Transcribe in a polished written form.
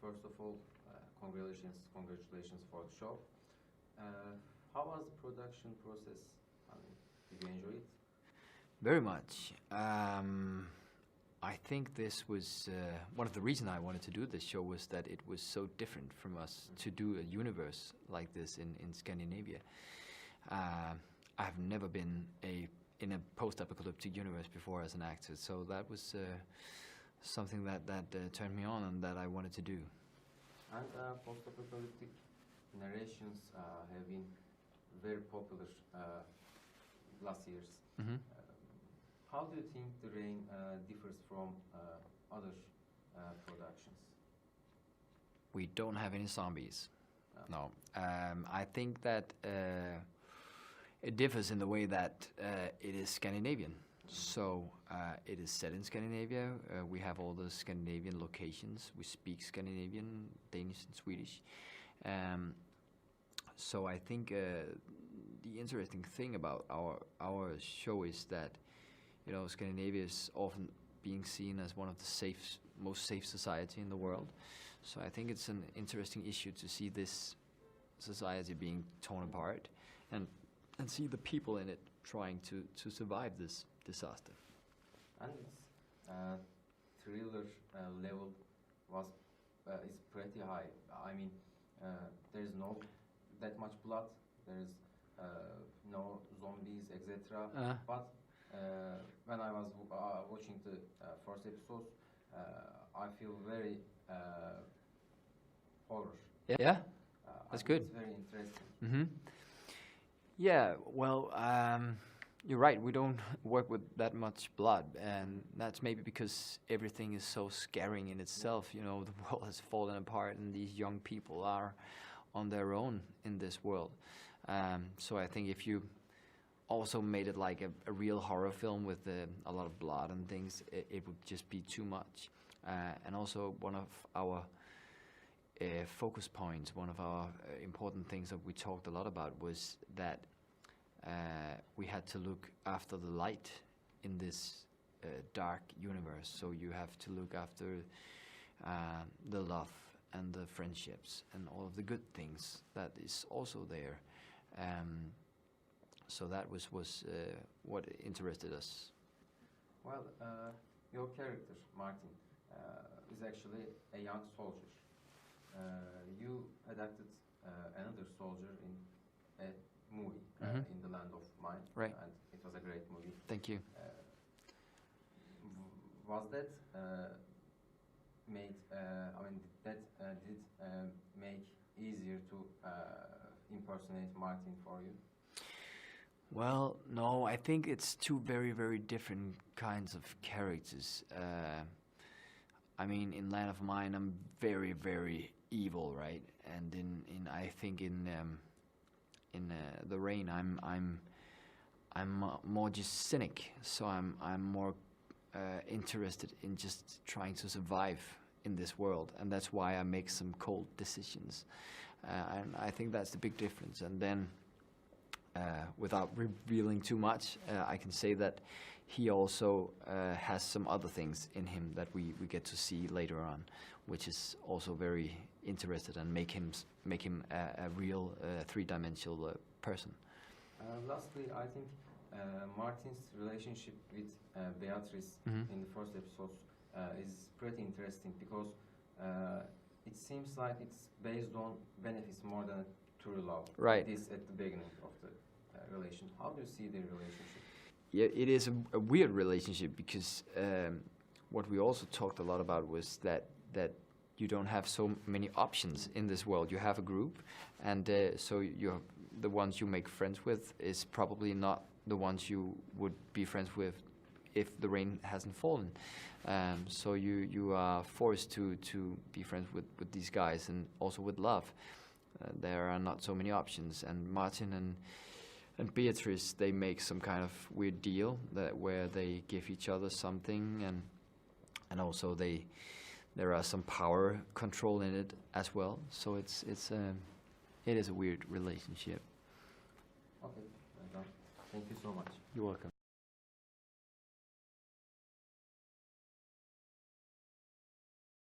First of all, congratulations for the show. How was the production process? I mean, did you enjoy it? Very much. I think this was one of the reasons I wanted to do this show was that it was so different from us to do a universe like this in Scandinavia. I've never been in a post-apocalyptic universe before as an actor, so that was something that turned me on and that I wanted to do. And post-apocalyptic narrations have been very popular last years. Mm-hmm. How do you think The Rain differs from other productions? We don't have any zombies. No. I think that it differs in the way that it is Scandinavian. So it is set in Scandinavia. We have all the Scandinavian locations. We speak Scandinavian, Danish and Swedish. So I think the interesting thing about our show is that, you know, Scandinavia is often being seen as one of the most safe society in the world. So I think it's an interesting issue to see this society being torn apart and see the people in it trying to survive this disaster. And thriller level is pretty high. I mean, there is no that much blood. There is no zombies, etc. But when I was watching the first episode, I feel very horror. Yeah, that's good. It's very interesting. Mm-hmm. Yeah, well, you're right. We don't work with that much blood, and that's maybe because everything is so scaring in itself. You know, the world has fallen apart, and these young people are on their own in this world. So I think if you also made it like a real horror film with a lot of blood and things, it would just be too much. And also one of our focus points, one of our important things that we talked a lot about was that we had to look after the light in this dark universe. So you have to look after the love and the friendships and all of the good things that is also there. So that was what interested us. Well, your character, Martin, is actually a young soldier. You adapted another soldier in a movie, In the Land of Mine, right? And it was a great movie. Thank you. Was that made? I mean, did make easier to impersonate Martin for you? Well, no, I think it's two very, very different kinds of characters. I mean, in Land of Mine, I'm very, very evil, right? And I think in The Rain, I'm more just cynic. So I'm more interested in just trying to survive in this world, and that's why I make some cold decisions. And I think that's the big difference. And then, without revealing too much, I can say that he also has some other things in him that we get to see later on, which is also very interested and make him a real three-dimensional person. Lastly, I think Martin's relationship with Beatrice in the first episode is pretty interesting because it seems like it's based on benefits more than true love. Right. It is at the beginning of the relation. How do you see the relationship? Yeah, it is a weird relationship because what we also talked a lot about was that you don't have so many options in this world. You have a group, and so the ones you make friends with is probably not the ones you would be friends with if the rain hasn't fallen. So you are forced to be friends with these guys, and also with love. There are not so many options, and Martin and Beatrice, they make some kind of weird deal where they give each other something, and also there are some power control in it as well. So it is a weird relationship. Okay, thank you so much. You're welcome.